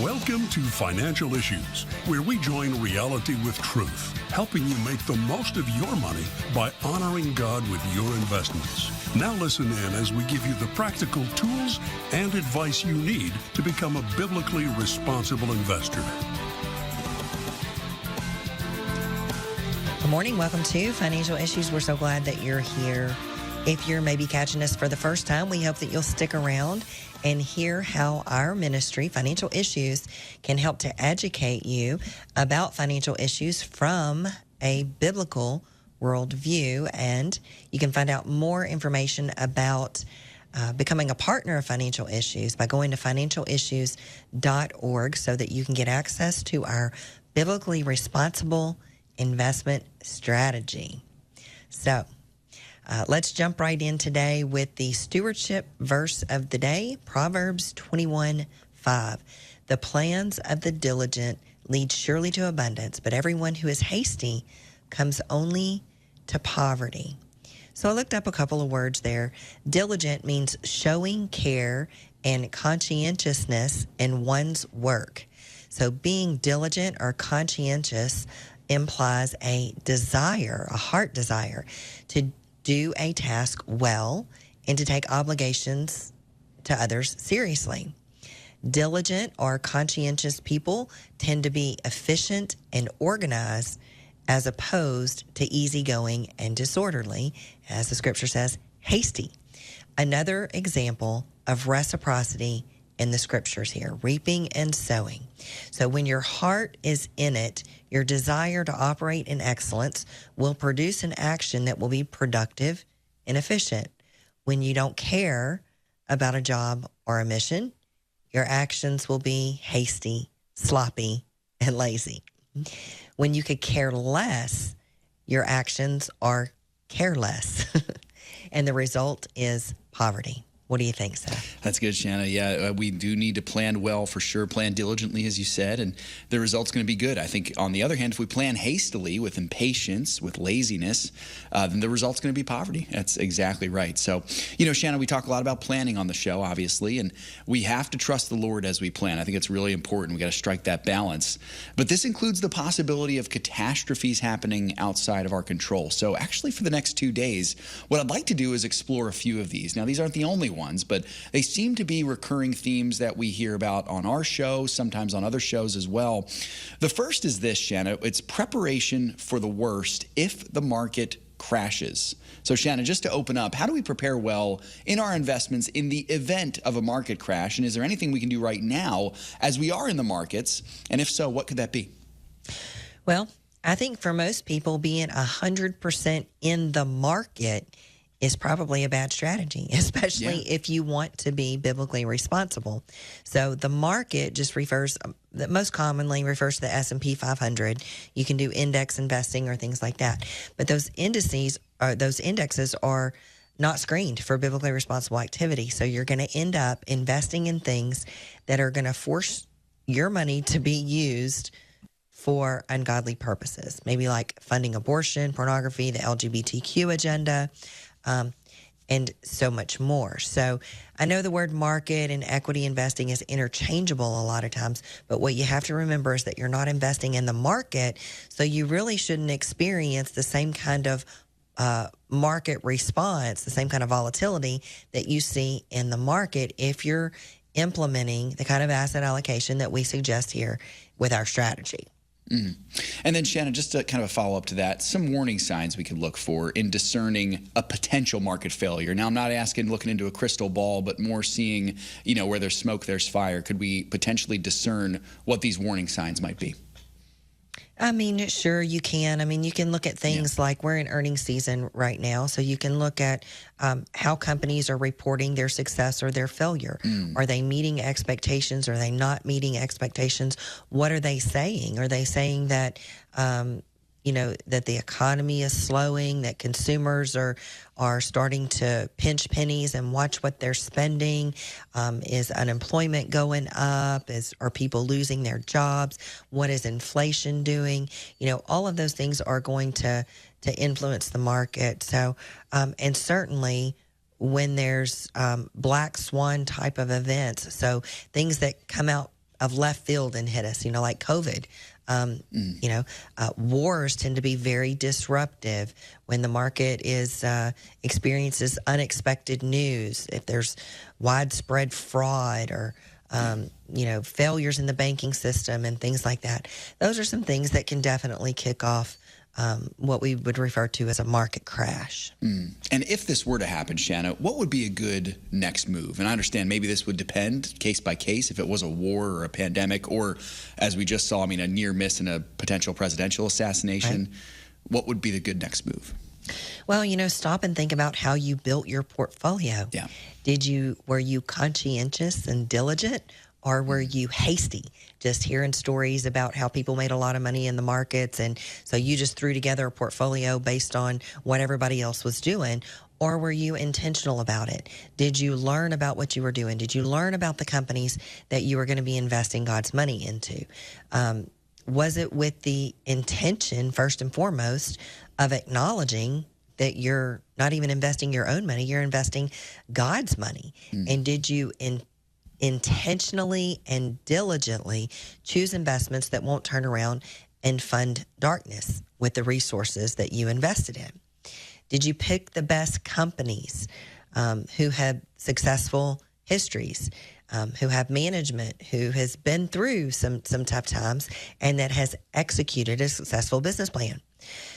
Welcome to Financial Issues, where we join reality with truth, helping you make the most of your money by honoring God with your investments. Now listen in as we give you the practical tools and advice you need to become a biblically responsible investor. Good morning. Welcome to Financial Issues. We're so glad that you're here. If you're maybe catching us for the first time, we hope that you'll stick around and hear how our ministry, Financial Issues, can help to educate you about financial issues from a biblical worldview. And you can find out more information about becoming a partner of Financial Issues by going to financialissues.org so that you can get access to our biblically responsible investment strategy. So, let's jump right in today with the stewardship verse of the day, Proverbs 21:5. The plans of the diligent lead surely to abundance, but everyone who is hasty comes only to poverty. So I looked up a couple of words there. Diligent means showing care and conscientiousness in one's work. So being diligent or conscientious implies a desire, a heart desire, to do a task well and to take obligations to others seriously. Diligent or conscientious people tend to be efficient and organized as opposed to easygoing and disorderly, as the scripture says, hasty. Another example of reciprocity in the scriptures here, reaping and sowing. So when your heart is in it, your desire to operate in excellence will produce an action that will be productive and efficient. When you don't care about a job or a mission, your actions will be hasty, sloppy, and lazy. When you could care less, your actions are careless, and the result is poverty. What do you think, Seth? That's good, Shana. Yeah, we do need to plan well for sure, plan diligently, as you said, and the result's going to be good. I think, on the other hand, if we plan hastily with impatience, with laziness, then the result's going to be poverty. That's exactly right. So, Shana, we talk a lot about planning on the show, obviously, and we have to trust the Lord as we plan. I think it's really important. We got to strike that balance. But this includes the possibility of catastrophes happening outside of our control. So actually, for the next 2 days, what I'd like to do is explore a few of these. Now, these aren't the only ones, but they seem to be recurring themes that we hear about on our show, sometimes on other shows as well. The first is this, Shana. It's preparation for the worst if the market crashes. So, Shana, just to open up, how do we prepare well in our investments in the event of a market crash? And is there anything we can do right now as we are in the markets? And if so, what could that be? Well, I think for most people, being 100% in the market is probably a bad strategy, especially if you want to be biblically responsible. So the market just most commonly refers to the S&P 500. You can do index investing or things like that. But those indexes are not screened for biblically responsible activity. So you're going to end up investing in things that are going to force your money to be used for ungodly purposes, maybe like funding abortion, pornography, the LGBTQ agenda, and so much more. So I know the word market and equity investing is interchangeable a lot of times, but what you have to remember is that you're not investing in the market, so you really shouldn't experience the same kind of market response, the same kind of volatility that you see in the market if you're implementing the kind of asset allocation that we suggest here with our strategy. And then, Shana, just to kind of a follow-up to that, some warning signs we could look for in discerning a potential market failure. Now, I'm not looking into a crystal ball, but more seeing, where there's smoke, there's fire. Could we potentially discern what these warning signs might be? I mean, sure, you can. I mean, you can look at things like we're in earnings season right now, so you can look at how companies are reporting their success or their failure. Are they meeting expectations? Are they not meeting expectations? What are they saying? Are they saying that that the economy is slowing, that consumers are starting to pinch pennies and watch what they're spending? Is unemployment going up? Are people losing their jobs? What is inflation doing? All of those things are going to influence the market. So, and certainly when there's black swan type of events, so things that come out of left field and hit us, like COVID. Wars tend to be very disruptive when the market experiences unexpected news. If there's widespread fraud or failures in the banking system and things like that, those are some things that can definitely kick off what we would refer to as a market crash. And if this were to happen, Shana, what would be a good next move? And I understand maybe this would depend case by case if it was a war or a pandemic or, as we just saw, a near miss in a potential presidential assassination. Right. What would be the good next move? Well, stop and think about how you built your portfolio. Yeah. Were you conscientious and diligent, or were you hasty, just hearing stories about how people made a lot of money in the markets, and so you just threw together a portfolio based on what everybody else was doing? Or were you intentional about it? Did you learn about what you were doing? Did you learn about the companies that you were going to be investing God's money into? Was it with the intention, first and foremost, of acknowledging that you're not even investing your own money, you're investing God's money? And did you intentionally and diligently choose investments that won't turn around and fund darkness with the resources that you invested in? Did you pick the best companies who have successful histories, who have management who has been through some tough times and that has executed a successful business plan?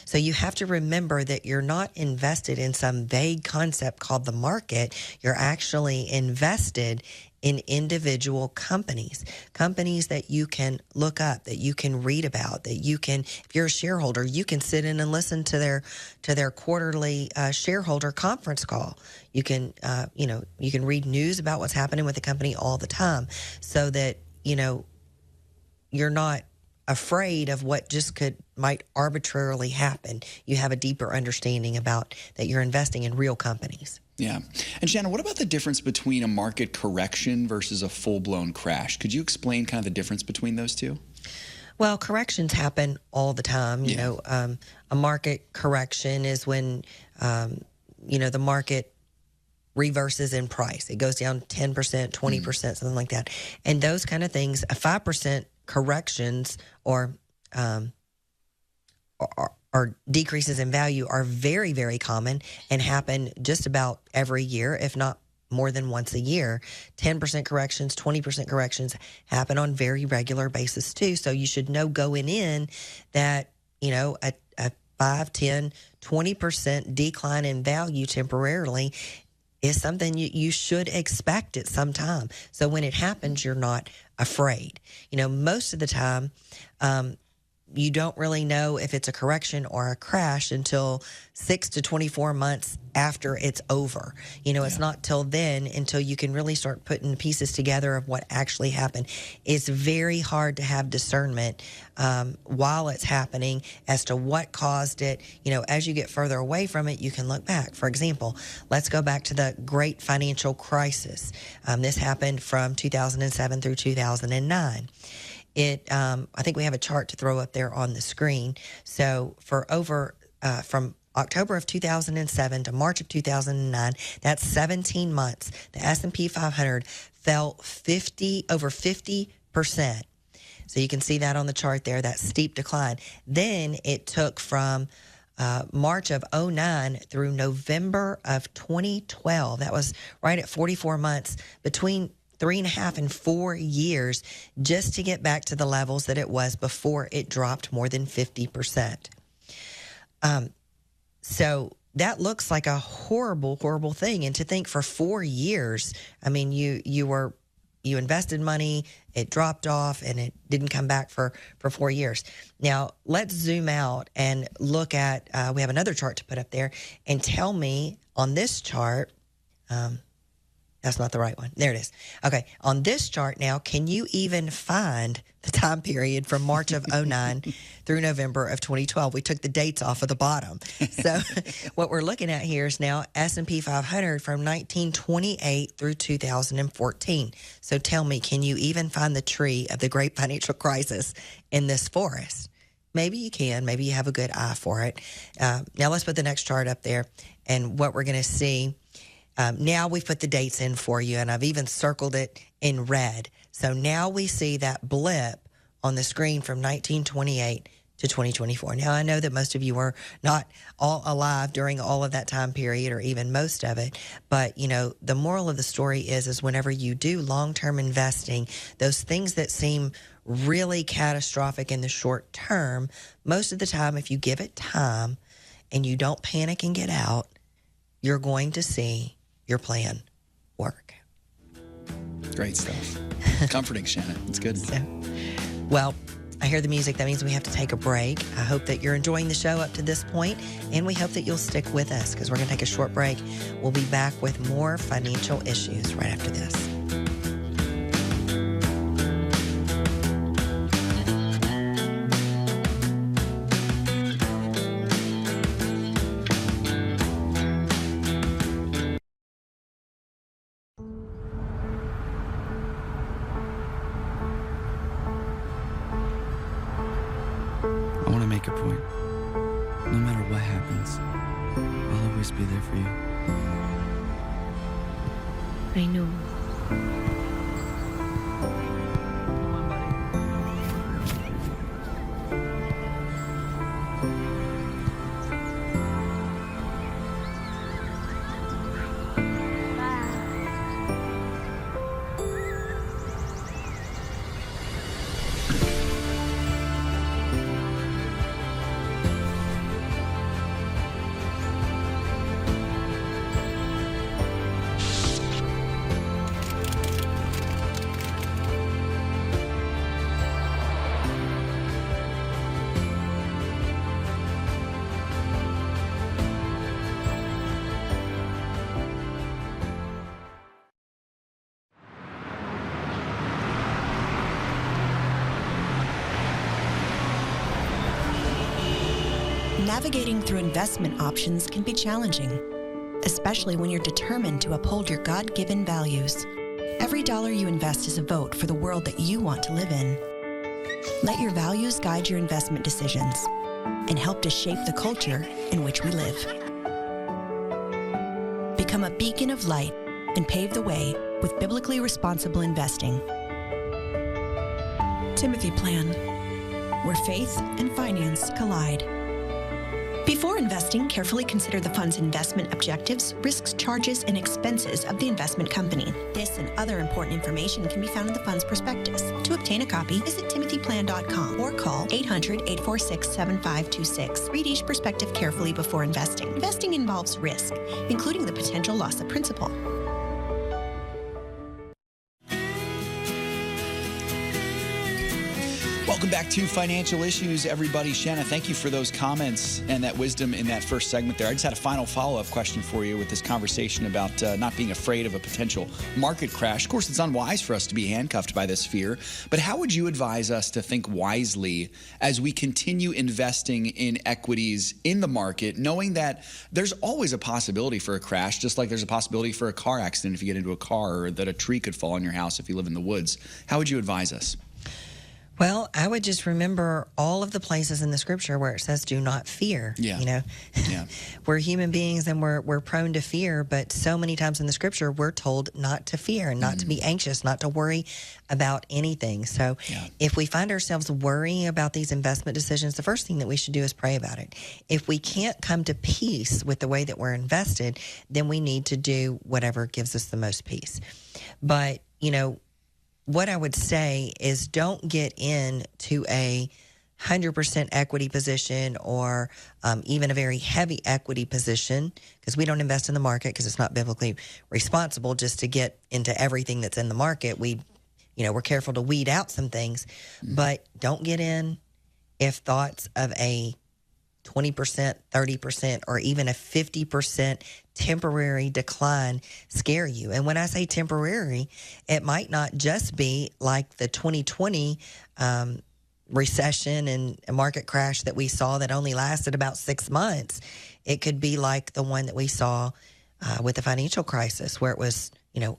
So you have to remember that you're not invested in some vague concept called the market. You're actually invested in individual companies that you can look up, that you can read about, that you can, if you're a shareholder, you can sit in and listen to their quarterly shareholder conference call. You can, you can read news about what's happening with the company all the time, so that, you're not afraid of what might arbitrarily happen. You have a deeper understanding about that you're investing in real companies. Yeah. And Shana, what about the difference between a market correction versus a full-blown crash? Could you explain kind of the difference between those two? Well, corrections happen all the time. A market correction is when, the market reverses in price. It goes down 10%, 20%, something like that. And those kind of things, a 5% corrections or decreases in value are very, very common and happen just about every year, if not more than once a year. 10% corrections, 20% corrections happen on very regular basis too. So you should know going in that, a 5, 10, 20% decline in value temporarily is something you should expect at some time. So when it happens, you're not afraid. Most of the time, you don't really know if it's a correction or a crash until 6 to 24 months after it's over. It's not till then until you can really start putting pieces together of what actually happened. It's very hard to have discernment while it's happening as to what caused it. As you get further away from it, you can look back. For example, let's go back to the great financial crisis. This happened from 2007 through 2009. I think we have a chart to throw up there on the screen. So from October of 2007 to March of 2009, that's 17 months. The S&P 500 fell over 50%. So you can see that on the chart there, that steep decline. Then it took from March of 2009 through November of 2012. That was right at 44 months, between 3.5 and 4 years, just to get back to the levels that it was before it dropped more than 50%. So that looks like a horrible, horrible thing. And to think for 4 years, you invested money, it dropped off, and it didn't come back for 4 years. Now, let's zoom out and look at, we have another chart to put up there, and tell me on this chart, that's not the right one. There it is. Okay. On this chart now, can you even find the time period from March of 2009 through November of 2012? We took the dates off of the bottom. So what we're looking at here is now S&P 500 from 1928 through 2014. So tell me, can you even find the tree of the great financial crisis in this forest? Maybe you can. Maybe you have a good eye for it. Now let's put the next chart up there. And what we're going to see, now we've put the dates in for you, and I've even circled it in red So now we see that blip on the screen from 1928 to 2024. Now, I know that most of you were not all alive during all of that time period or even most of it, but, the moral of the story is whenever you do long-term investing, those things that seem really catastrophic in the short term, most of the time, if you give it time and you don't panic and get out, you're going to see your plan work. Great stuff. Comforting, Shana. It's good. So, well, I hear the music. That means we have to take a break. I hope that you're enjoying the show up to this point, and we hope that you'll stick with us because we're going to take a short break. We'll be back with more financial issues right after this. I want to make a point. No matter what happens, I'll always be there for you. I know. Navigating through investment options can be challenging, especially when you're determined to uphold your God-given values. Every dollar you invest is a vote for the world that you want to live in. Let your values guide your investment decisions and help to shape the culture in which we live. Become a beacon of light and pave the way with biblically responsible investing. Timothy Plan, where faith and finance collide. Before investing, carefully consider the fund's investment objectives, risks, charges, and expenses of the investment company. This and other important information can be found in the fund's prospectus. To obtain a copy, visit timothyplan.com or call 800-846-7526. Read each prospectus carefully before investing. Investing involves risk, including the potential loss of principal. Welcome back to Financial Issues, everybody. Shana, thank you for those comments and that wisdom in that first segment there. I just had a final follow-up question for you with this conversation about not being afraid of a potential market crash. Of course, it's unwise for us to be handcuffed by this fear, but how would you advise us to think wisely as we continue investing in equities in the market, knowing that there's always a possibility for a crash, just like there's a possibility for a car accident if you get into a car, or that a tree could fall on your house if you live in the woods? How would you advise us? Well, I would just remember all of the places in the scripture where it says, do not fear. Yeah. We're human beings and we're prone to fear, but so many times in the scripture, we're told not to fear and not to be anxious, not to worry about anything. So if we find ourselves worrying about these investment decisions, the first thing that we should do is pray about it. If we can't come to peace with the way that we're invested, then we need to do whatever gives us the most peace. But, what I would say is don't get into a 100% equity position or even a very heavy equity position, because we don't invest in the market because it's not biblically responsible just to get into everything that's in the market. We're careful to weed out some things, but don't get in if thoughts of a 20%, 30%, or even a 50% temporary decline scare you. And when I say temporary, it might not just be like the 2020 recession and a market crash that we saw that only lasted about 6 months. It could be like the one that we saw with the financial crisis, where it was,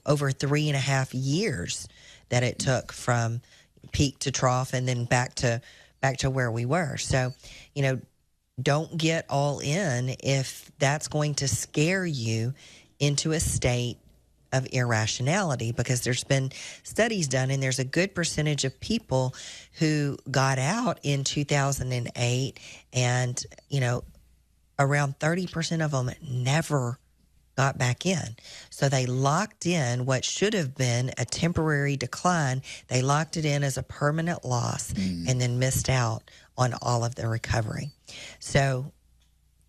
over 3.5 years that it took from peak to trough and then back to where we were. So, don't get all in if that's going to scare you into a state of irrationality, because there's been studies done, and there's a good percentage of people who got out in 2008, and, around 30% of them never got back in. So they locked in what should have been a temporary decline. They locked it in as a permanent loss and then missed out on all of the recovery. So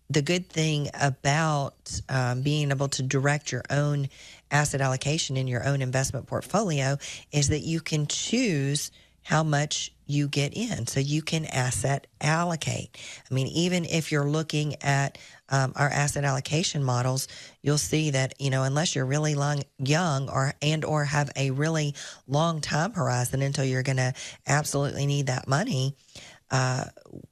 the good thing about being able to direct your own asset allocation in your own investment portfolio is that you can choose how much you get in. So you can asset allocate. I mean, even if you're looking at our asset allocation models, you'll see that, unless you're really young or have a really long time horizon until you're going to absolutely need that money,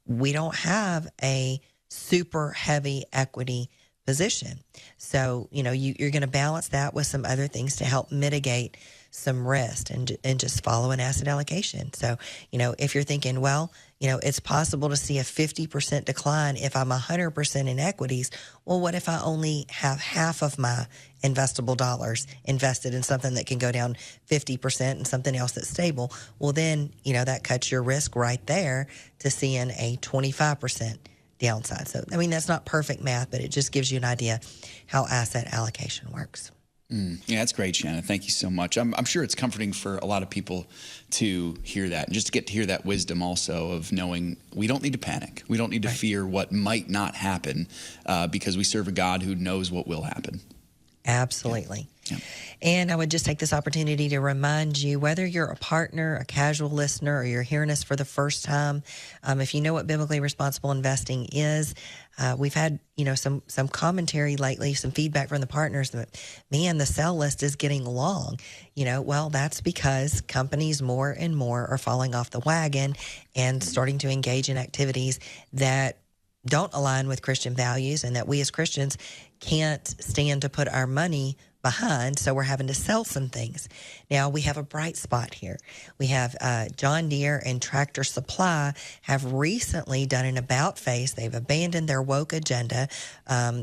we don't have a super heavy equity position. So, you're going to balance that with some other things to help mitigate some risk and just follow an asset allocation. So, if you're thinking, well, it's possible to see a 50% decline if I'm 100% in equities. Well, what if I only have half of my investable dollars invested in something that can go down 50% and something else that's stable? Well, then, that cuts your risk right there to seeing a 25% downside. So, that's not perfect math, but it just gives you an idea how asset allocation works. Yeah, that's great, Shana. Thank you so much. I'm sure it's comforting for a lot of people to hear that, and just to get to hear that wisdom also of knowing we don't need to panic. We don't need to fear what might not happen because we serve a God who knows what will happen. Absolutely. Yeah. And I would just take this opportunity to remind you, whether you're a partner, a casual listener, or you're hearing us for the first time, if you know what biblically responsible investing is, we've had, some commentary lately, some feedback from the partners that, man, the sell list is getting long. Well, that's because companies more and more are falling off the wagon and starting to engage in activities that don't align with Christian values, and that we as Christians can't stand to put our money behind, so we're having to sell some things. Now, we have a bright spot here. We have John Deere and Tractor Supply have recently done an about face. They've abandoned their woke agenda,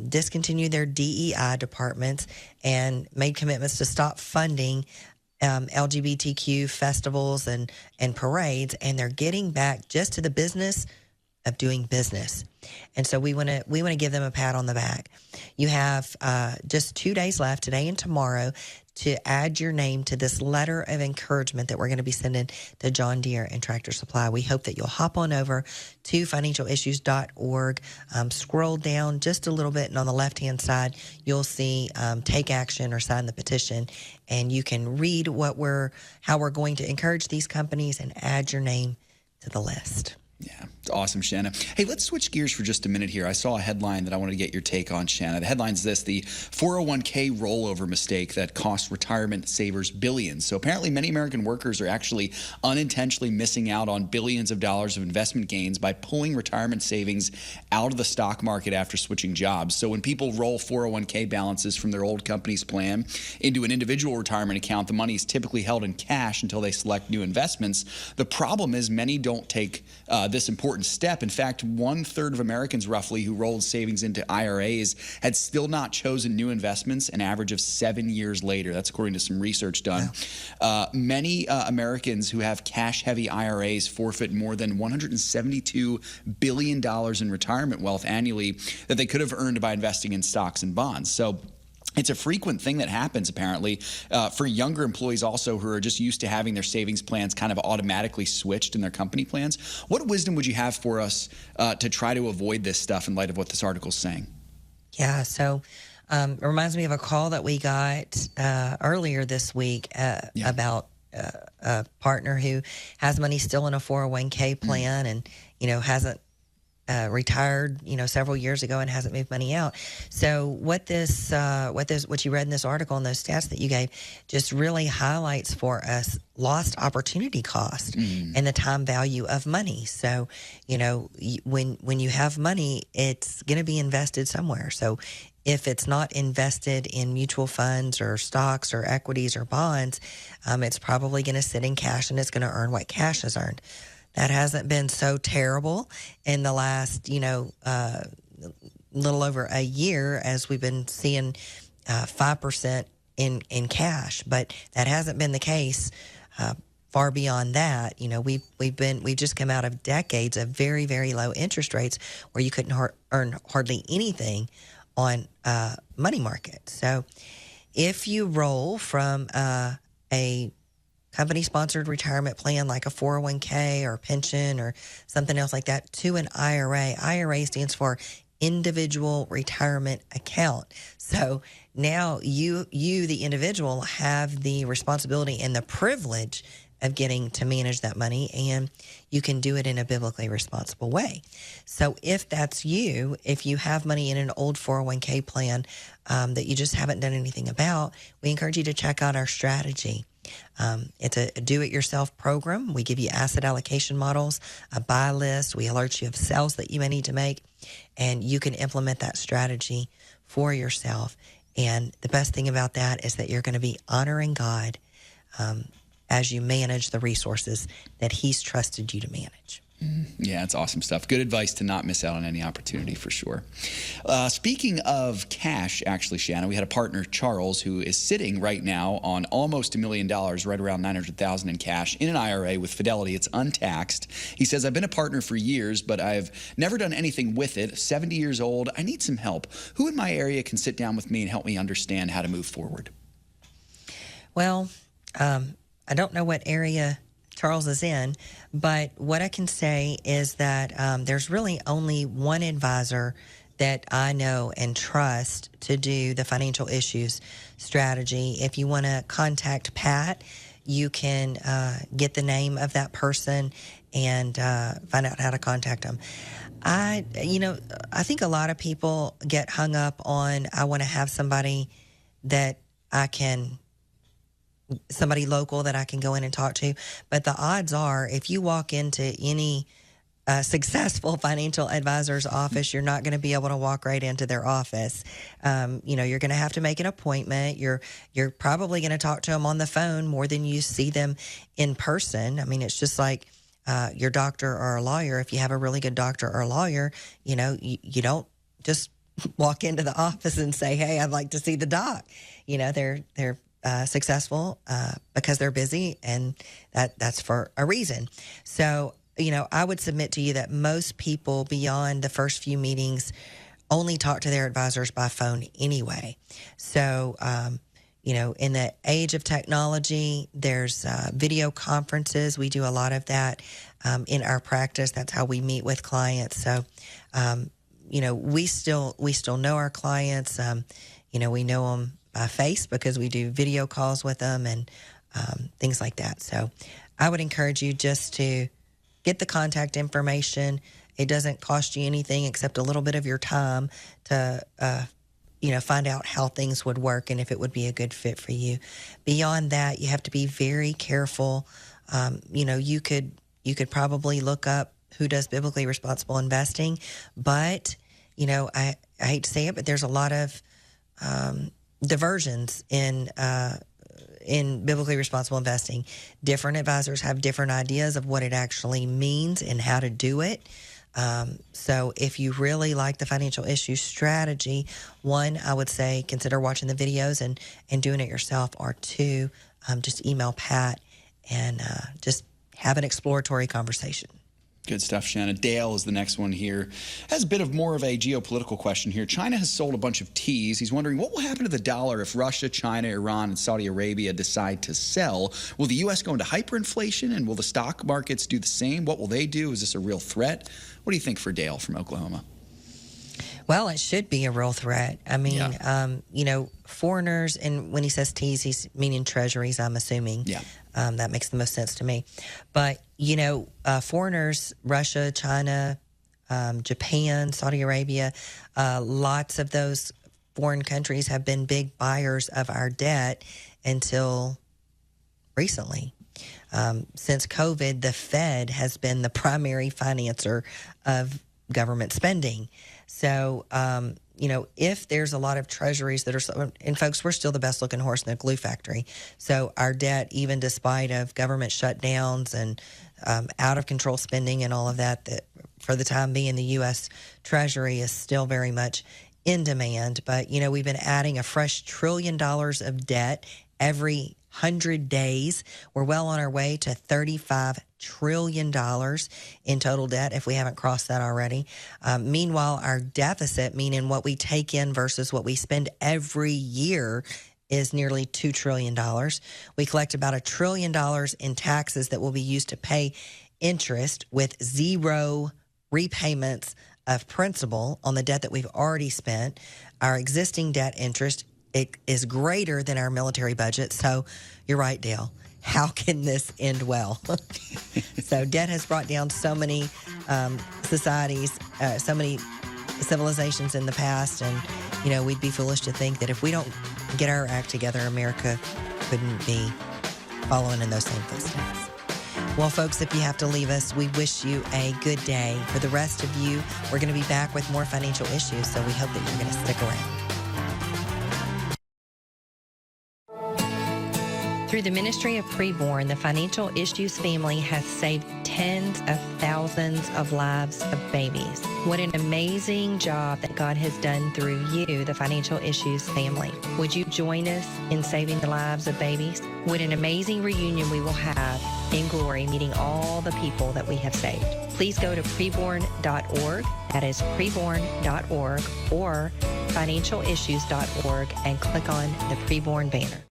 discontinued their DEI departments, and made commitments to stop funding LGBTQ festivals and parades, and they're getting back just to the business of doing business. And so we want to give them a pat on the back. You have just 2 days left, today and tomorrow, to add your name to this letter of encouragement that we're going to be sending to John Deere and Tractor Supply. We hope that you'll hop on over to financialissues.org, scroll down just a little bit, and on the left-hand side, you'll see take action or sign the petition, and you can read how we're going to encourage these companies and add your name to the list. Yeah, it's awesome, Shana. Hey, let's switch gears for just a minute here. I saw a headline that I wanted to get your take on, Shana. The headline's this: the 401k rollover mistake that cost retirement savers billions. So apparently many American workers are actually unintentionally missing out on billions of dollars of investment gains by pulling retirement savings out of the stock market after switching jobs. So when people roll 401k balances from their old company's plan into an individual retirement account, the money is typically held in cash until they select new investments. The problem is many don't take this important step. In fact, 1/3 of Americans roughly who rolled savings into IRAs had still not chosen new investments an average of 7 years later. That's according to some research done. Wow. Many Americans who have cash-heavy IRAs forfeit more than $172 billion in retirement wealth annually that they could have earned by investing in stocks and bonds. So it's a frequent thing that happens, apparently, for younger employees also who are just used to having their savings plans kind of automatically switched in their company plans. What wisdom would you have for us to try to avoid this stuff in light of what this article is saying? Yeah, so it reminds me of a call that we got earlier this week about a partner who has money still in a 401k plan and, hasn't retired, several years ago and hasn't moved money out. So what you read in this article and those stats that you gave just really highlights for us lost opportunity cost and the time value of money. So, when you have money, it's going to be invested somewhere. So if it's not invested in mutual funds or stocks or equities or bonds, it's probably going to sit in cash and it's going to earn what cash has earned. That hasn't been so terrible in the last, little over a year, as we've been seeing 5% in cash. But that hasn't been the case far beyond that. We've just come out of decades of very, very low interest rates where you couldn't earn hardly anything on money market. So if you roll from a company-sponsored retirement plan like a 401k or pension or something else like that to an IRA. IRA stands for Individual Retirement Account. So now you, the individual, have the responsibility and the privilege of getting to manage that money, and you can do it in a biblically responsible way. So if that's you, if you have money in an old 401k plan that you just haven't done anything about, we encourage you to check out our strategy. It's a do-it-yourself program. We give you asset allocation models, a buy list. We alert you of sales that you may need to make, and you can implement that strategy for yourself. And the best thing about that is that you're going to be honoring God as you manage the resources that He's trusted you to manage. Yeah, it's awesome stuff. Good advice to not miss out on any opportunity for sure. Speaking of cash, actually, Shana, we had a partner, Charles, who is sitting right now on almost $1 million, right around $900,000 in cash in an IRA with Fidelity. It's untaxed. He says, I've been a partner for years, but I've never done anything with it. 70 years old. I need some help. Who in my area can sit down with me and help me understand how to move forward? Well, I don't know what area Charles is in, but what I can say is that there's really only one advisor that I know and trust to do the financial issues strategy. If you want to contact Pat, you can get the name of that person and find out how to contact them. I think a lot of people get hung up on, I want to have somebody local that I can go in and talk to. But the odds are, if you walk into any successful financial advisor's office, you're not going to be able to walk right into their office. You're going to have to make an appointment. You're probably going to talk to them on the phone more than you see them in person. I mean, it's just like your doctor or a lawyer. If you have a really good doctor or a lawyer, you don't just walk into the office and say, hey, I'd like to see the doc. They're successful because they're busy, and that's for a reason. So, I would submit to you that most people beyond the first few meetings only talk to their advisors by phone anyway. So, in the age of technology, there's video conferences. We do a lot of that in our practice. That's how we meet with clients. So, we still know our clients. We know them by face because we do video calls with them and things like that. So I would encourage you just to get the contact information. It doesn't cost you anything except a little bit of your time to, find out how things would work and if it would be a good fit for you. Beyond that, you have to be very careful. You could probably look up who does biblically responsible investing, but, I hate to say it, but there's a lot of diversions in biblically responsible investing. Different advisors have different ideas of what it actually means and how to do it. So if you really like the financial issues strategy, one, I would say consider watching the videos and doing it yourself, or two, just email Pat and just have an exploratory conversation. Good stuff, Shana. Dale is the next one here. Has a bit of more of a geopolitical question here. China has sold a bunch of teas. He's wondering what will happen to the dollar if Russia, China, Iran, and Saudi Arabia decide to sell. Will the U.S. go into hyperinflation, and will the stock markets do the same? What will they do? Is this a real threat? What do you think for Dale from Oklahoma? Well, it should be a real threat. I mean, yeah. Foreigners, and when he says teas, he's meaning treasuries, I'm assuming. Yeah. That makes the most sense to me. But, foreigners, Russia, China, Japan, Saudi Arabia, lots of those foreign countries have been big buyers of our debt until recently. Since COVID, the Fed has been the primary financer of government spending. So, if there's a lot of treasuries that are, and folks, we're still the best looking horse in the glue factory. So our debt, even despite of government shutdowns and out of control spending and all of that for the time being, the U.S. Treasury is still very much in demand. But, we've been adding a fresh $1 trillion of debt every 100 days. We're well on our way to $35 trillion in total debt, if we haven't crossed that already. Meanwhile, our deficit, meaning what we take in versus what we spend every year, is nearly $2 trillion. We collect about $1 trillion in taxes that will be used to pay interest, with zero repayments of principal on the debt that we've already spent. Our existing debt interest, it is greater than our military budget. So you're right, Dale. How can this end well? So debt has brought down so many societies, so many civilizations in the past. And, we'd be foolish to think that if we don't get our act together, America couldn't be following in those same footsteps. Well, folks, if you have to leave us, we wish you a good day. For the rest of you, we're going to be back with more financial issues, so we hope that you're going to stick around. Through the ministry of Preborn, the Financial Issues family has saved tens of thousands of lives of babies. What an amazing job that God has done through you, the Financial Issues family. Would you join us in saving the lives of babies? What an amazing reunion we will have in glory, meeting all the people that we have saved. Please go to preborn.org. That is preborn.org, or financialissues.org, and click on the Preborn banner.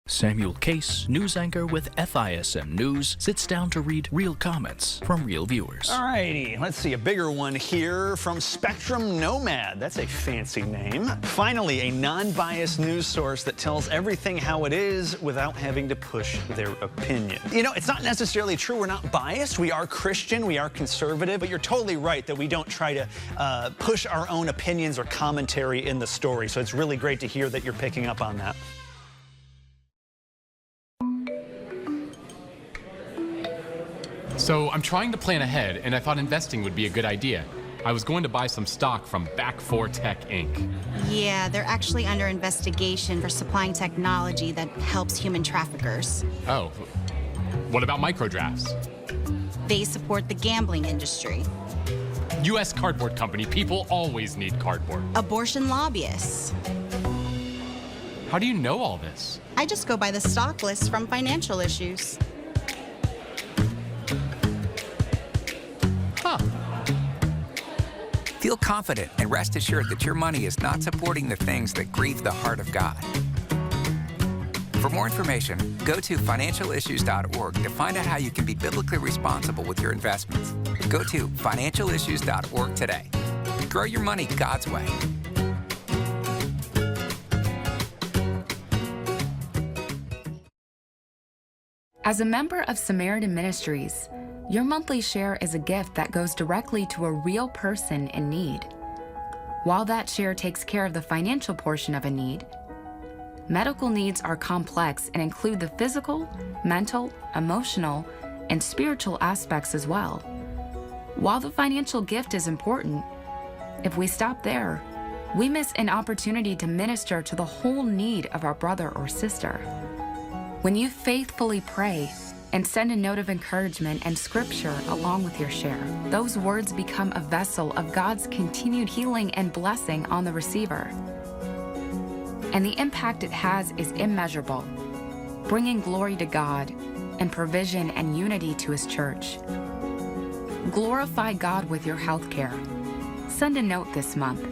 Samuel Case, news anchor with FISM News, sits down to read real comments from real viewers. All righty, let's see, a bigger one here from Spectrum Nomad. That's a fancy name. Finally, a non-biased news source that tells everything how it is without having to push their opinion. It's not necessarily true we're not biased. We are Christian, we are conservative, but you're totally right that we don't try to push our own opinions or commentary in the story. So it's really great to hear that you're picking up on that. So I'm trying to plan ahead, and I thought investing would be a good idea. I was going to buy some stock from Back4 Tech, Inc. Yeah, they're actually under investigation for supplying technology that helps human traffickers. Oh, what about microdrafts? They support the gambling industry. U.S. Cardboard Company, people always need cardboard. Abortion lobbyists. How do you know all this? I just go by the stock list from Financial Issues. Feel confident and rest assured that your money is not supporting the things that grieve the heart of God. For more information, go to financialissues.org to find out how you can be biblically responsible with your investments. Go to financialissues.org today. Grow your money God's way. As a member of Samaritan Ministries, your monthly share is a gift that goes directly to a real person in need. While that share takes care of the financial portion of a need, medical needs are complex and include the physical, mental, emotional, and spiritual aspects as well. While the financial gift is important, if we stop there, we miss an opportunity to minister to the whole need of our brother or sister. When you faithfully pray and send a note of encouragement and scripture along with your share, those words become a vessel of God's continued healing and blessing on the receiver. And the impact it has is immeasurable, bringing glory to God and provision and unity to His church. Glorify God with your health care. Send a note this month.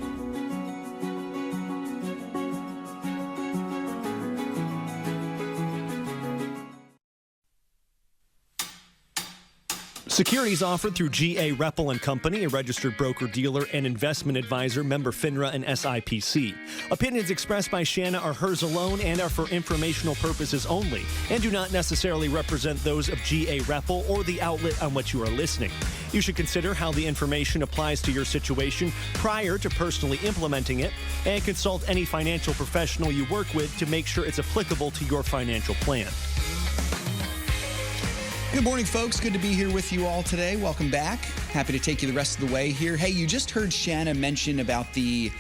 Securities offered through G.A. Reppel & Company, a registered broker-dealer and investment advisor, member FINRA and SIPC. Opinions expressed by Shana are hers alone and are for informational purposes only, and do not necessarily represent those of G.A. Reppel or the outlet on which you are listening. You should consider how the information applies to your situation prior to personally implementing it, and consult any financial professional you work with to make sure it's applicable to your financial plan. Good morning, folks. Good to be here with you all today. Welcome back. Happy to take you the rest of the way here. Hey, you just heard Shana mention about the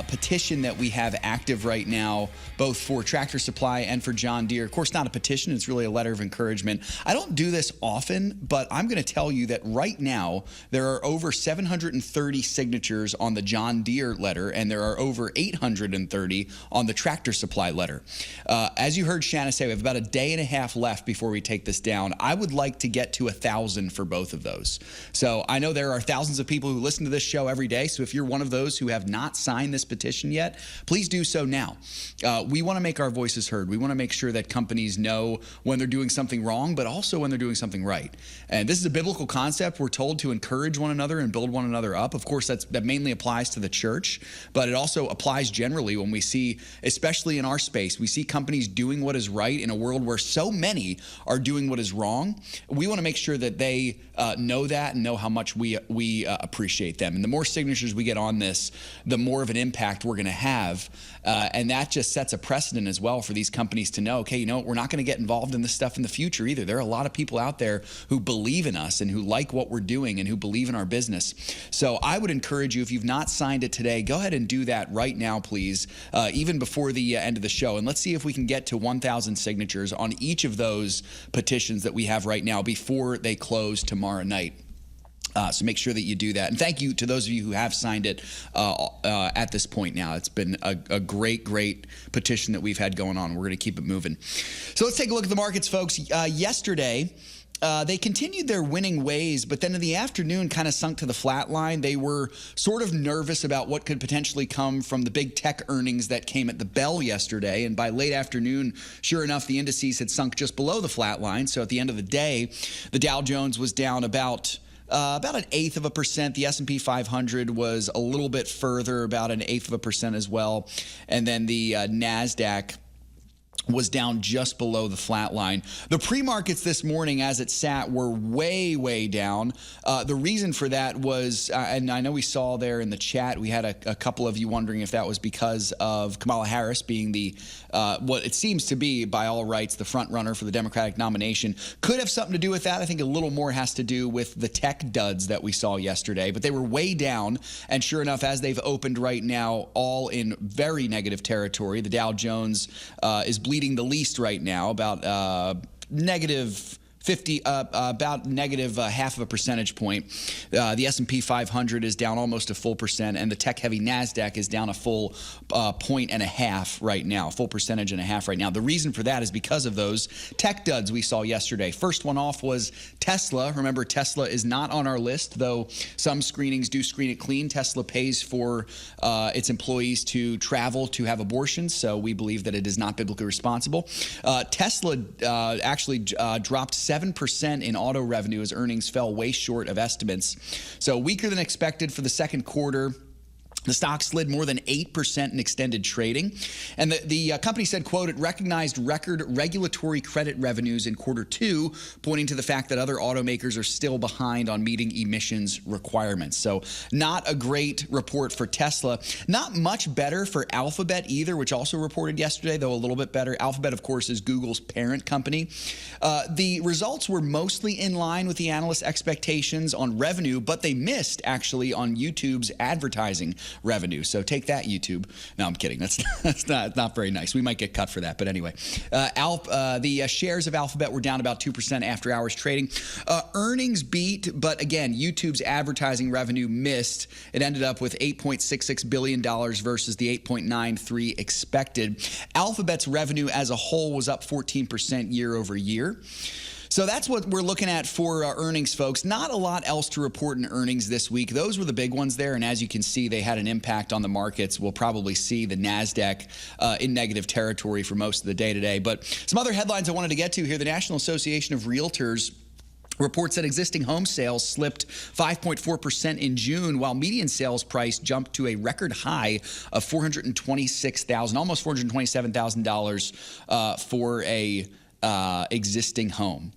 petition that we have active right now, both for Tractor Supply and for John Deere. Of course, not a petition. It's really a letter of encouragement. I don't do this often, but I'm going to tell you that right now there are over 730 signatures on the John Deere letter, and there are over 830 on the Tractor Supply letter. As you heard Shana say, we have about a day and a half left before we take this down. I would like to get to 1,000 for both of those. So I know there are thousands of people who listen to this show every day. So if you're one of those who have not signed this petition yet, please do so now. We want to make our voices heard. We want to make sure that companies know when they're doing something wrong, but also when they're doing something right. And this is a biblical concept. We're told to encourage one another and build one another up. Of course, that mainly applies to the church, but it also applies generally when we see, especially in our space, we see companies doing what is right in a world where so many are doing what is wrong. We want to make sure that they know that and know how much we appreciate them. And the more signatures we get on this, the more of an impact we're going to have. And that just sets a precedent as well for these companies to know, okay, you know, we're not going to get involved in this stuff in the future either. There are a lot of people out there who believe in us and who like what we're doing and who believe in our business. So I would encourage you, if you've not signed it today, go ahead and do that right now, please, even before the end of the show. And let's see if we can get to 1,000 signatures on each of those petitions that we have right now before they close tomorrow night. So make sure that you do that. And thank you to those of you who have signed it at this point now. It's been a great, great petition that we've had going on. We're going to keep it moving. So let's take a look at the markets, folks. Yesterday, they continued their winning ways, but then in the afternoon kind of sunk to the flat line. They were sort of nervous about what could potentially come from the big tech earnings that came at the bell yesterday. And by late afternoon, sure enough, the indices had sunk just below the flat line. So at the end of the day, the Dow Jones was down about 1/8%. The S&P 500 was a little bit further, about 1/8% as well. And then the NASDAQ was down just below the flat line. The pre-markets this morning, as it sat, were way, way down. The reason for that was, and I know we saw there in the chat, we had a couple of you wondering if that was because of Kamala Harris being the, what it seems to be, by all rights, the front runner for the Democratic nomination. Could have something to do with that. I think a little more has to do with the tech duds that we saw yesterday, but they were way down. And sure enough, as they've opened right now, all in very negative territory. The Dow Jones is bleeding the least right now, about negative 50, about negative 0.5 percentage point. The S&P 500 is down almost 1%, and the tech-heavy NASDAQ is down a full 1.5 right now, full 1.5% right now. The reason for that is because of those tech duds we saw yesterday. First one off was Tesla. Remember, Tesla is not on our list, though some screenings do screen it clean. Tesla pays for its employees to travel to have abortions, so we believe that it is not biblically responsible. Tesla actually dropped 7% in auto revenue as earnings fell way short of estimates. So weaker than expected for the second quarter. The stock slid more than 8% in extended trading. And the company said, quote, it recognized record regulatory credit revenues in quarter two, pointing to the fact that other automakers are still behind on meeting emissions requirements. So not a great report for Tesla. Not much better for Alphabet either, which also reported yesterday, though a little bit better. Alphabet, of course, is Google's parent company. The results were mostly in line with the analysts' expectations on revenue, but they missed, actually, on YouTube's advertising revenue. So take that, YouTube. No, I'm kidding. That's not very nice. We might get cut for that. But anyway, the shares of Alphabet were down about 2% after hours trading. Earnings beat, but again, YouTube's advertising revenue missed. It ended up with $8.66 billion versus the $8.93 expected. Alphabet's revenue as a whole was up 14% year over year. So that's what we're looking at for earnings, folks. Not a lot else to report in earnings this week. Those were the big ones there, and as you can see, they had an impact on the markets. We'll probably see the NASDAQ in negative territory for most of the day today. But some other headlines I wanted to get to here. The National Association of Realtors reports that existing home sales slipped 5.4% in June, while median sales price jumped to a record high of $426,000, almost $427,000 for a existing home.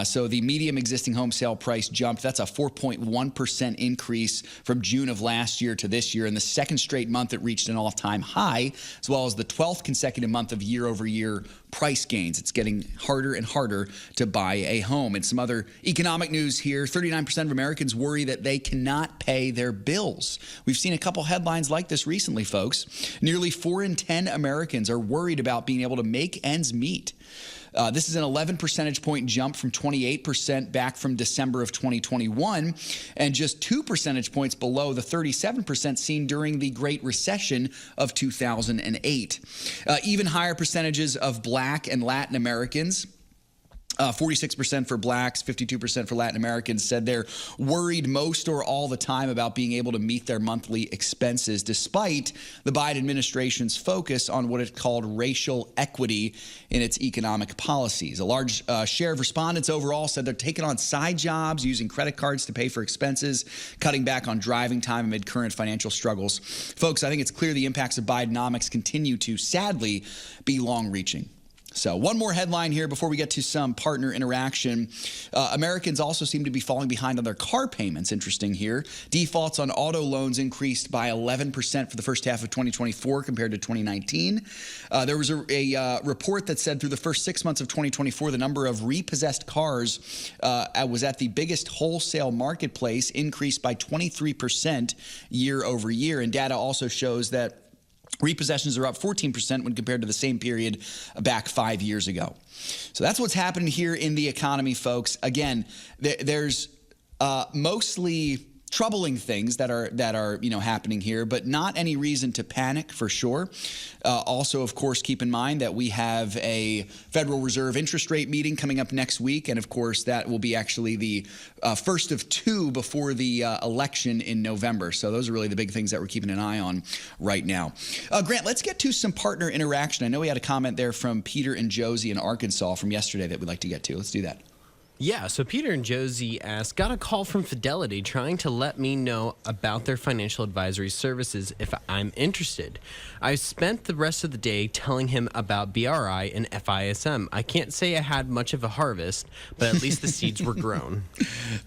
So the median existing home sale price jumped. That's a 4.1% increase from June of last year to this year. And the second straight month it reached an all-time high, as well as the 12th consecutive month of year-over-year price gains. It's getting harder and harder to buy a home. And some other economic news here. 39% of Americans worry that they cannot pay their bills. We've seen a couple headlines like this recently, folks. Nearly 4 in 10 Americans are worried about being able to make ends meet. This is an 11 percentage point jump from 28% back from December of 2021, and just 2 percentage points below the 37% seen during the Great Recession of 2008. Even higher percentages of Black and Latin Americans, 46% for blacks, 52% for Latin Americans, said they're worried most or all the time about being able to meet their monthly expenses, despite the Biden administration's focus on what it called racial equity in its economic policies. A large share of respondents overall said they're taking on side jobs, using credit cards to pay for expenses, cutting back on driving time amid current financial struggles. Folks, I think it's clear the impacts of Bidenomics continue to, sadly, be long-reaching. So one more headline here before we get to some partner interaction. Americans also seem to be falling behind on their car payments. Interesting here. Defaults on auto loans increased by 11% for the first half of 2024 compared to 2019. There was a report that said through the first 6 months of 2024, the number of repossessed cars was at the biggest wholesale marketplace, increased by 23% year over year. And data also shows that repossessions are up 14% when compared to the same period back 5 years ago. So that's what's happening here in the economy, folks. Again, there's mostly troubling things that are happening here, but not any reason to panic for sure. Also, of course, keep in mind that we have a Federal Reserve interest rate meeting coming up next week, and of course that will be actually the first of two before the election in November. So those are really the big things that we're keeping an eye on right now. Grant, let's get to some partner interaction. I know we had a comment there from Peter and Josie in Arkansas from yesterday that we'd like to get to. Let's do that. Yeah, so Peter and Josie asked, got a call from Fidelity trying to let me know about their financial advisory services if I'm interested. I spent the rest of the day telling him about BRI and FISM. I can't say I had much of a harvest, but at least the seeds were grown.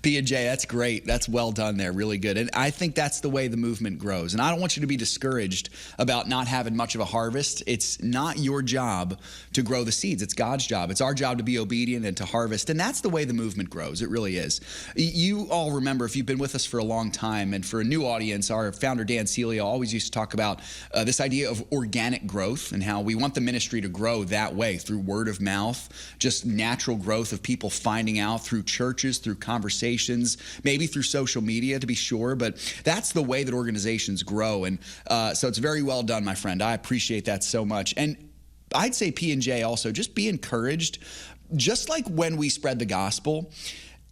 P&J, that's great. That's well done there. Really good. And I think that's the way the movement grows. And I don't want you to be discouraged about not having much of a harvest. It's not your job to grow the seeds. It's God's job. It's our job to be obedient and to harvest. And that's the way the movement grows. It really is. You all remember, if you've been with us for a long time, and for a new audience, our founder Dan Celio always used to talk about this idea of organic growth and how we want the ministry to grow that way, through word of mouth, just natural growth of people finding out through churches, through conversations, maybe through social media, to be sure. But that's the way that organizations grow. And so it's very well done, my friend. I appreciate that so much. And I'd say P&J also, just be encouraged. Just like when we spread the gospel,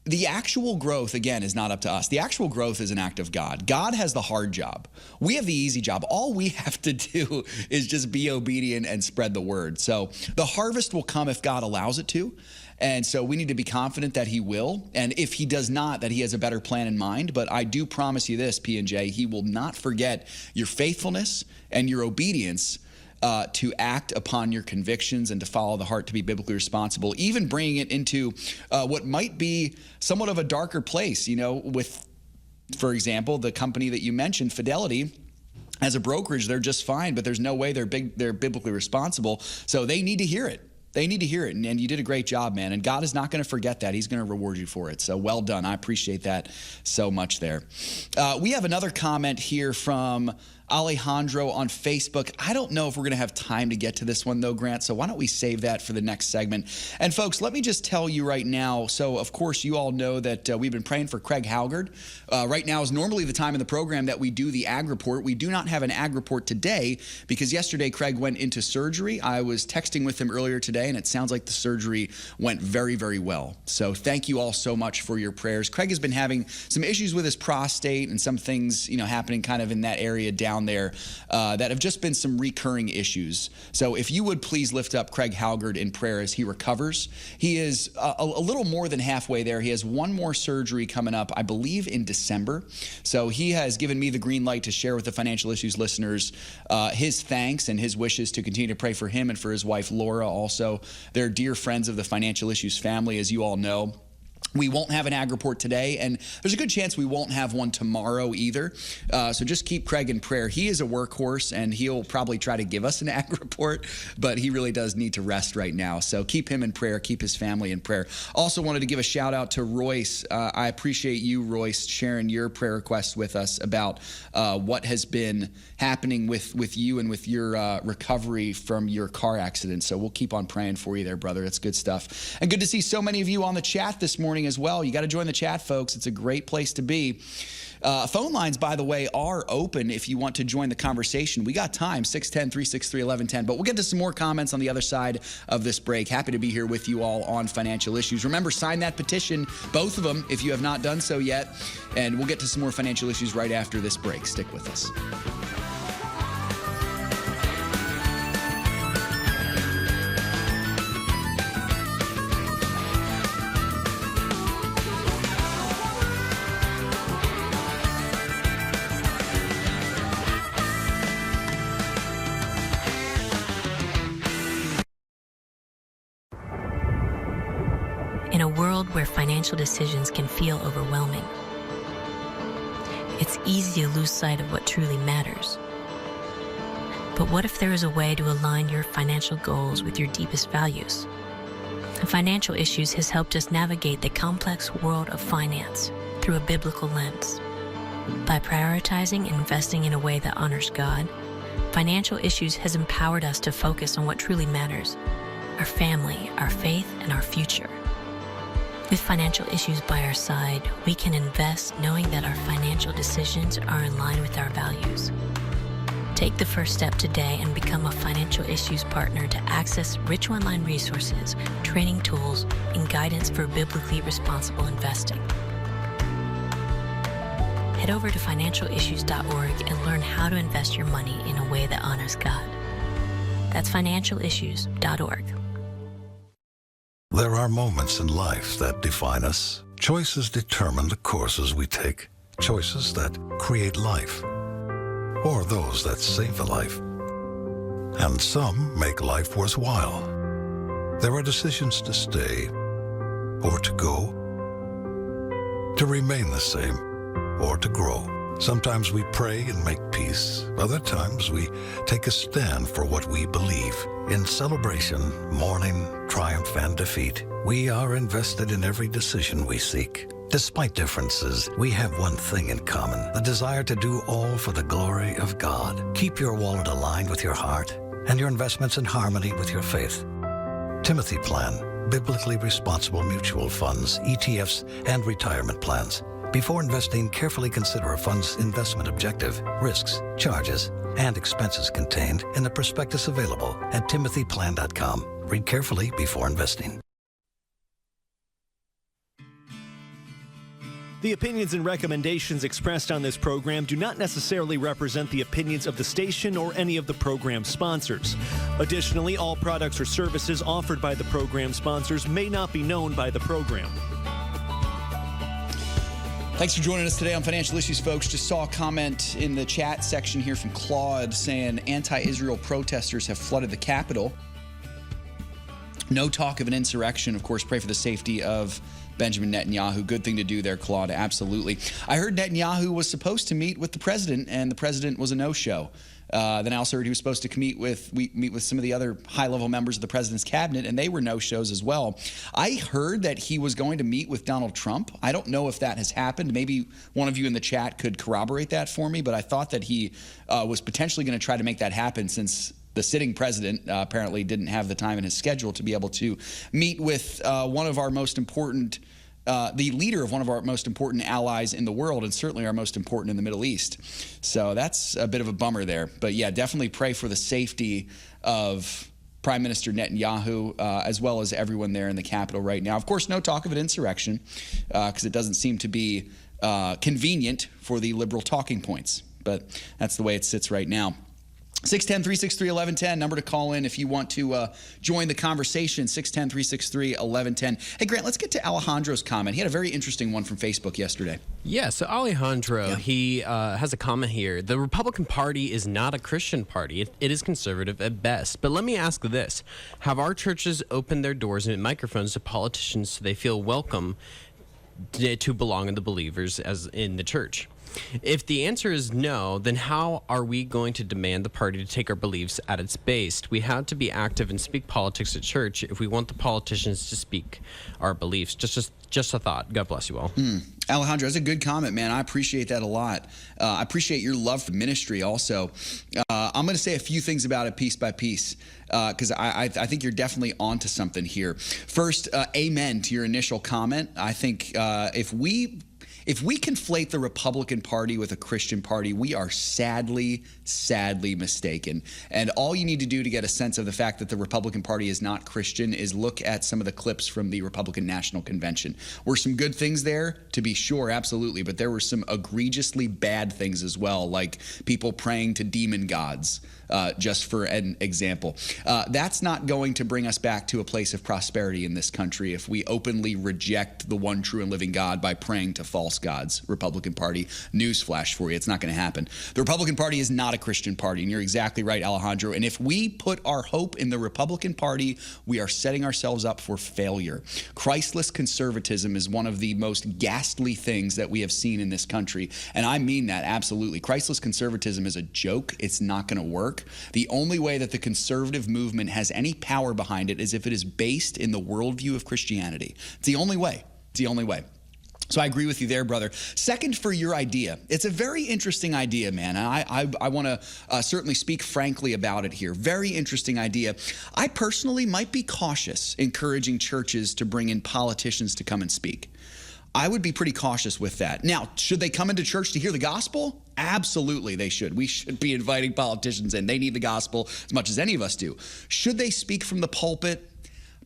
the actual growth, again, is not up to us. The actual growth is an act of God. God has the hard job. We have the easy job. All we have to do is just be obedient and spread the word. So the harvest will come if God allows it to. And so we need to be confident that he will. And if he does not, that he has a better plan in mind. But I do promise you this, P&J, he will not forget your faithfulness and your obedience to act upon your convictions and to follow the heart, to be biblically responsible, even bringing it into what might be somewhat of a darker place, with, for example, the company that you mentioned, Fidelity. As a brokerage, they're just fine, but there's no way they're biblically responsible. So they need to hear it. They need to hear it. And you did a great job, man. And God is not going to forget that. He's going to reward you for it. So well done. I appreciate that so much there. We have another comment here from Alejandro on Facebook. I don't know if we're going to have time to get to this one, though, Grant, so why don't we save that for the next segment. And, folks, let me just tell you right now, so, of course, you all know that we've been praying for Craig Halgard. Right now is normally the time in the program that we do the Ag Report. We do not have an Ag Report today because yesterday Craig went into surgery. I was texting with him earlier today, and it sounds like the surgery went very, very well. So thank you all so much for your prayers. Craig has been having some issues with his prostate and some things, happening kind of in that area down down there that have just been some recurring issues. So if you would please lift up Craig Halgard in prayer as he recovers. He is a little more than halfway there. He has one more surgery coming up, I believe, in December. So he has given me the green light to share with the Financial Issues listeners his thanks and his wishes to continue to pray for him and for his wife, Laura. Also, they're dear friends of the Financial Issues family, as you all know. We won't have an ag report today, and there's a good chance we won't have one tomorrow either. So just keep Craig in prayer. He is a workhorse, and he'll probably try to give us an ag report, but he really does need to rest right now. So keep him in prayer. Keep his family in prayer. Also wanted to give a shout out to Royce. I appreciate you, Royce, sharing your prayer request with us about what has been happening with you and with your recovery from your car accident. So we'll keep on praying for you there, brother. That's good stuff. And good to see so many of you on the chat this morning as well. You got to join the chat, folks. It's a great place to be. Phone lines, by the way, are open if you want to join the conversation. We got time, 610-363-1110. But we'll get to some more comments on the other side of this break. Happy to be here with you all on Financial Issues. Remember, sign that petition, both of them, if you have not done so yet. And we'll get to some more Financial Issues right after this break. Stick with us. In a world where financial decisions can feel overwhelming, it's easy to lose sight of what truly matters. But what if there is a way to align your financial goals with your deepest values? Financial Issues has helped us navigate the complex world of finance through a biblical lens. By prioritizing and investing in a way that honors God, Financial Issues has empowered us to focus on what truly matters: our family, our faith, and our future. With Financial Issues by our side, we can invest knowing that our financial decisions are in line with our values. Take the first step today and become a Financial Issues partner to access rich online resources, training tools, and guidance for biblically responsible investing. Head over to financialissues.org and learn how to invest your money in a way that honors God. That's financialissues.org. There are moments in life that define us. Choices determine the courses we take. Choices that create life, or those that save a life. And some make life worthwhile. There are decisions to stay or to go, to remain the same or to grow. Sometimes we pray and make peace. Other times we take a stand for what we believe. In celebration, mourning, triumph, and defeat, we are invested in every decision we seek. Despite differences, we have one thing in common: the desire to do all for the glory of God. Keep your wallet aligned with your heart and your investments in harmony with your faith. Timothy Plan, biblically responsible mutual funds, ETFs, and retirement plans. Before investing, carefully consider a fund's investment objective, risks, charges, and expenses contained in the prospectus available at timothyplan.com. Read carefully before investing. The opinions and recommendations expressed on this program do not necessarily represent the opinions of the station or any of the program sponsors. Additionally, all products or services offered by the program sponsors may not be known by the program. Thanks for joining us today on Financial Issues, folks. Just saw a comment in the chat section here from Claude saying anti-Israel protesters have flooded the Capitol. No talk of an insurrection. Of course, pray for the safety of Benjamin Netanyahu. Good thing to do there, Claude. Absolutely. I heard Netanyahu was supposed to meet with the president, and the president was a no-show. Then I also heard he was supposed to meet with some of the other high-level members of the president's cabinet, and they were no-shows as well. I heard that he was going to meet with Donald Trump. I don't know if that has happened. Maybe one of you in the chat could corroborate that for me, but I thought that he was potentially going to try to make that happen, since the sitting president apparently didn't have the time in his schedule to be able to meet with one of our most important the leader of one of our most important allies in the world, and certainly our most important in the Middle East. So that's a bit of a bummer there. But yeah, definitely pray for the safety of Prime Minister Netanyahu, as well as everyone there in the Capitol right now. Of course, no talk of an insurrection, because it doesn't seem to be convenient for the liberal talking points. but that's the way it sits right now. 610-363-1110, number to call in if you want to join the conversation, 610-363-1110. Hey, Grant, let's get to Alejandro's comment. He had a very interesting one from Facebook yesterday. Yeah, so Alejandro, he has a comment here. The Republican Party is not a Christian party. It is conservative at best. But let me ask this. Have our churches opened their doors and microphones to politicians so they feel welcome to belong in the believers as in the church? If the answer is no, then how are we going to demand the party to take our beliefs at its base? We have to be active and speak politics at church if we want the politicians to speak our beliefs. Just a thought. God bless you all. Alejandro, that's a good comment, man. I appreciate that a lot. I appreciate your love for ministry also. I'm going to say a few things about it piece by piece because I think you're definitely onto something here. First, amen to your initial comment. I think if we conflate the Republican Party with a Christian party, we are sadly mistaken. And all you need to do to get a sense of the fact that the Republican Party is not Christian is look at some of the clips from the Republican National Convention. Were some good things there? To be sure, absolutely. But there were some egregiously bad things as well, like people praying to demon gods, just for an example. That's not going to bring us back to a place of prosperity in this country if we openly reject the one true and living God by praying to false gods. Republican Party, newsflash for you, it's not going to happen. The Republican Party is not a Christian party, and you're exactly right, Alejandro. And if we put our hope in the Republican Party, we are setting ourselves up for failure. Christless conservatism is one of the most ghastly things that we have seen in this country, and I mean that absolutely. Christless conservatism is a joke. It's not going to work. The only way that the conservative movement has any power behind it is if it is based in the worldview of Christianity. It's the only way. It's the only way. So I agree with you there, brother. Second, for your idea. It's a very interesting idea, man. And I want to certainly speak frankly about it here. Very interesting idea. I personally might be cautious encouraging churches to bring in politicians to come and speak. I would be pretty cautious with that. Now, should they come into church to hear the gospel? Absolutely, they should. We should be inviting politicians in. They need the gospel as much as any of us do. Should they speak from the pulpit?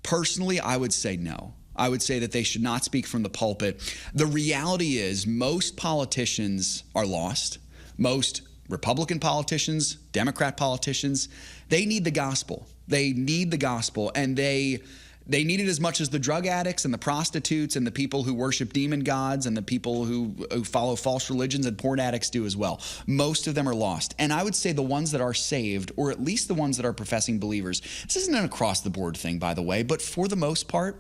Personally, I would say no. I would say that they should not speak from the pulpit. The reality is most politicians are lost. Most Republican politicians, Democrat politicians, they need the gospel. They need the gospel, and they need it as much as the drug addicts and the prostitutes and the people who worship demon gods and the people who follow false religions and porn addicts do as well. Most of them are lost. And I would say the ones that are saved, or at least the ones that are professing believers, this isn't an across-the-board thing, by the way, but for the most part,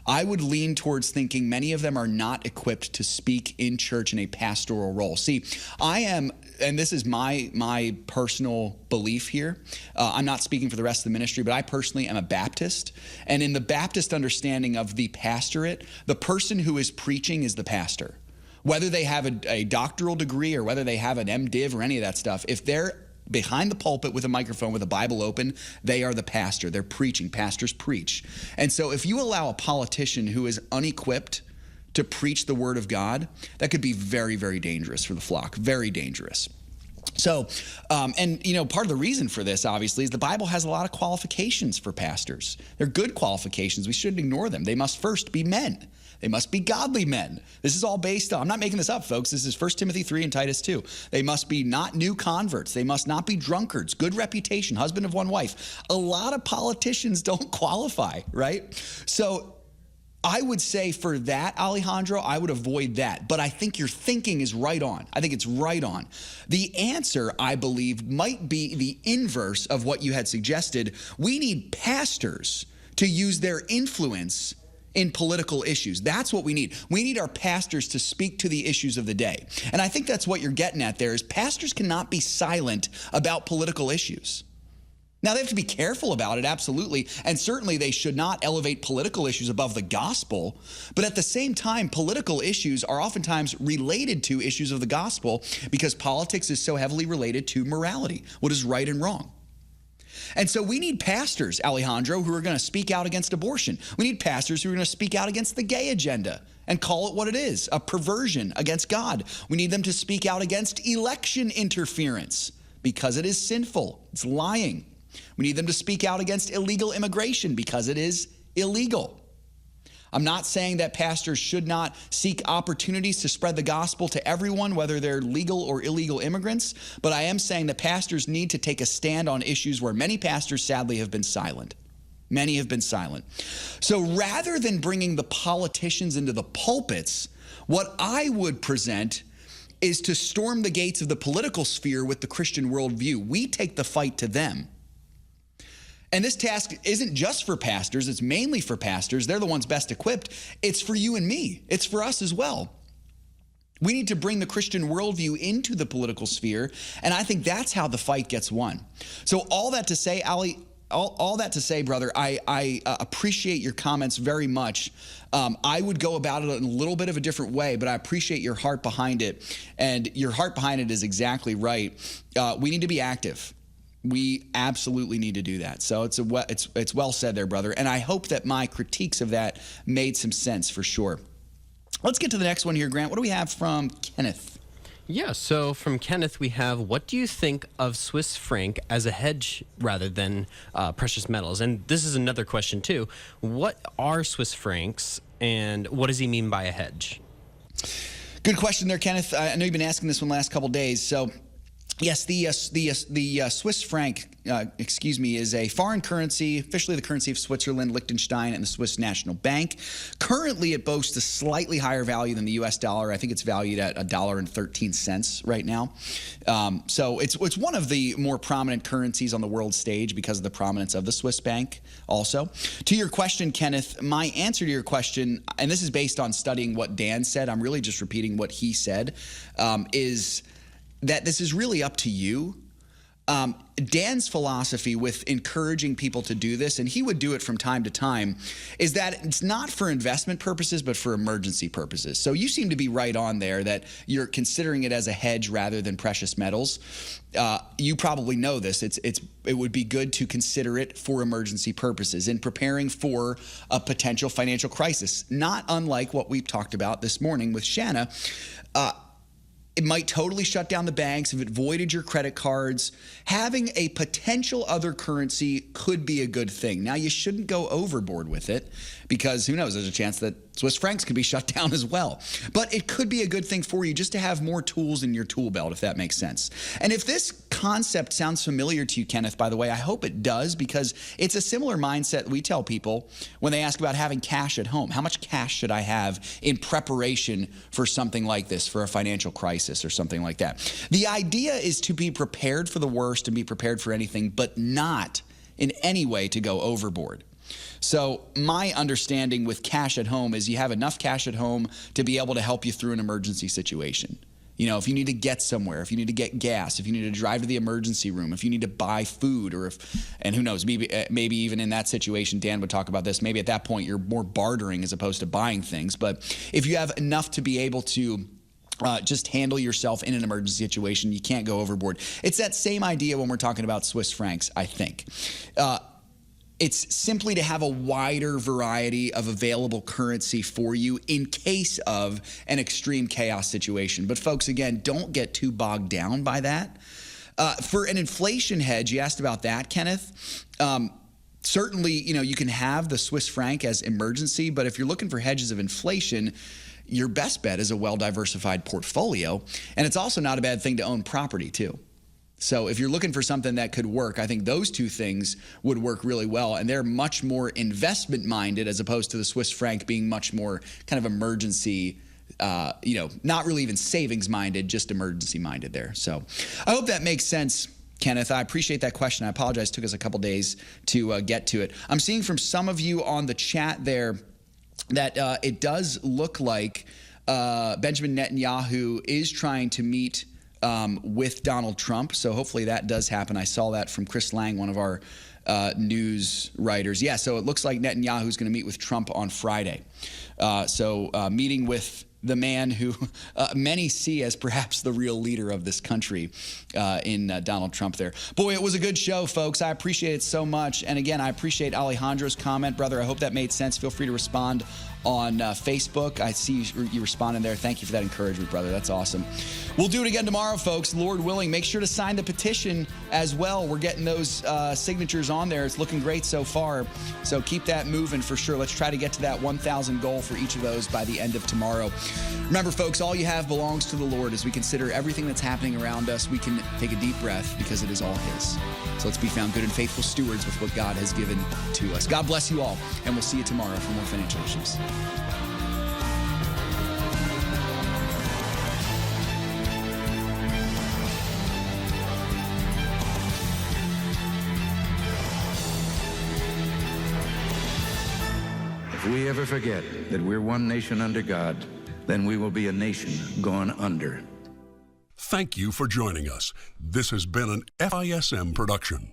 I would lean towards thinking many of them are not equipped to speak in church in a pastoral role. See, I am, and this is my personal belief here. I'm not speaking for the rest of the ministry, but I personally am a Baptist. And in the Baptist understanding of the pastorate, the person who is preaching is the pastor. Whether they have a doctoral degree or whether they have an MDiv or any of that stuff, if they're behind the pulpit with a microphone with a Bible open, they are the pastor. They're preaching. Pastors preach. And so if you allow a politician who is unequipped to preach the word of God, that could be very, very dangerous for the flock. Very dangerous. So, and you know, part of the reason for this, obviously, is the Bible has a lot of qualifications for pastors. They're good qualifications. We shouldn't ignore them. They must first be men. They must be godly men. This is all based on, I'm not making this up, folks. This is 1 Timothy 3 and Titus 2. They must be not new converts. They must not be drunkards, good reputation, husband of one wife. A lot of politicians don't qualify, right? So I would say for that, Alejandro, I would avoid that. But I think your thinking is right on. I think it's right on. The answer, I believe, might be the inverse of what you had suggested. We need pastors to use their influence in political issues. That's what we need. We need our pastors to speak to the issues of the day. And I think that's what you're getting at there is pastors cannot be silent about political issues. Now, they have to be careful about it, absolutely, and certainly they should not elevate political issues above the gospel, but at the same time, political issues are oftentimes related to issues of the gospel because politics is so heavily related to morality, what is right and wrong. And so we need pastors, Alejandro, who are going to speak out against abortion. We need pastors who are going to speak out against the gay agenda and call it what it is, a perversion against God. We need them to speak out against election interference because it is sinful. It's lying. We need them to speak out against illegal immigration because it is illegal. I'm not saying that pastors should not seek opportunities to spread the gospel to everyone, whether they're legal or illegal immigrants, but I am saying that pastors need to take a stand on issues where many pastors sadly have been silent. Many have been silent. So rather than bringing the politicians into the pulpits, what I would present is to storm the gates of the political sphere with the Christian worldview. We take the fight to them. And this task isn't just for pastors. It's mainly for pastors. They're the ones best equipped. It's for you and me. It's for us as well. We need to bring the Christian worldview into the political sphere, and I think that's how the fight gets won. So all that to say, Ali, all that to say, brother, I appreciate your comments very much. I would go about it in a little bit of a different way, but I appreciate your heart behind it. And your heart behind it is exactly right. We need to be active. We absolutely need to do that. So it's well said there, brother. And I hope that my critiques of that made some sense for sure. Let's get to the next one here, Grant. What do we have from Kenneth? Yeah, so from Kenneth, we have, what do you think of Swiss franc as a hedge rather than precious metals? And this is another question, too. What are Swiss francs, and what does he mean by a hedge? Good question there, Kenneth. I know you've been asking this one the last couple days. So, yes, the Swiss franc, is a foreign currency, officially the currency of Switzerland, Liechtenstein, and the Swiss National Bank. Currently, it boasts a slightly higher value than the U.S. dollar. I think it's valued at $1.13 right now. So it's one of the more prominent currencies on the world stage because of the prominence of the Swiss bank also. To your question, Kenneth, my answer to your question, and this is based on studying what Dan said, I'm really just repeating what he said, is that this is really up to you. Dan's philosophy with encouraging people to do this, and he would do it from time to time, is that it's not for investment purposes, but for emergency purposes. So you seem to be right on there that you're considering it as a hedge rather than precious metals. You probably know this. It would be good to consider it for emergency purposes in preparing for a potential financial crisis, not unlike what we've talked about this morning with Shana. It might totally shut down the banks if it voided your credit cards. Having a potential other currency could be a good thing. Now, you shouldn't go overboard with it because who knows, there's a chance that Swiss francs could be shut down as well. But it could be a good thing for you just to have more tools in your tool belt, if that makes sense. And if this concept sounds familiar to you, Kenneth, by the way, I hope it does, because it's a similar mindset we tell people when they ask about having cash at home. How much cash should I have in preparation for something like this, for a financial crisis or something like that? The idea is to be prepared for the worst and be prepared for anything, but not in any way to go overboard. So my understanding with cash at home is you have enough cash at home to be able to help you through an emergency situation. You know, if you need to get somewhere, if you need to get gas, if you need to drive to the emergency room, if you need to buy food, or and who knows, maybe even in that situation, Dan would talk about this, maybe at that point you're more bartering as opposed to buying things. But if you have enough to be able to just handle yourself in an emergency situation, you can't go overboard. It's that same idea when we're talking about Swiss francs, I think. It's simply to have a wider variety of available currency for you in case of an extreme chaos situation. But folks, again, don't get too bogged down by that. For an inflation hedge, you asked about that, Kenneth. Certainly, you can have the Swiss franc as emergency, but if you're looking for hedges of inflation, your best bet is a well-diversified portfolio. And it's also not a bad thing to own property too. So if you're looking for something that could work, I think those two things would work really well. And they're much more investment-minded as opposed to the Swiss franc being much more kind of emergency, not really even savings-minded, just emergency-minded there. So I hope that makes sense, Kenneth. I appreciate that question. I apologize. It took us a couple days to get to it. I'm seeing from some of you on the chat there that it does look like Benjamin Netanyahu is trying to meet with Donald Trump. So hopefully that does happen. I saw that from Chris Lang, one of our news writers. Yeah, so it looks like Netanyahu's going to meet with Trump on Friday. So meeting with the man who many see as perhaps the real leader of this country in Donald Trump there. Boy, it was a good show, folks. I appreciate it so much. And again, I appreciate Alejandro's comment. Brother, I hope that made sense. Feel free to respond on Facebook. I see you responding there. Thank you for that encouragement, brother. That's awesome. We'll do it again tomorrow, folks, Lord willing. Make sure to sign the petition as well. We're getting those signatures on there. It's looking great so far. So keep that moving for sure. Let's try to get to that 1,000 goal for each of those by the end of tomorrow. Remember, folks, all you have belongs to the Lord. As we consider everything that's happening around us, we can take a deep breath because it is all His. So let's be found good and faithful stewards with what God has given to us. God bless you all, and we'll see you tomorrow for more Financial Issues. If we ever forget that we're one nation under God, then we will be a nation gone under. Thank you for joining us. This has been an FISM production.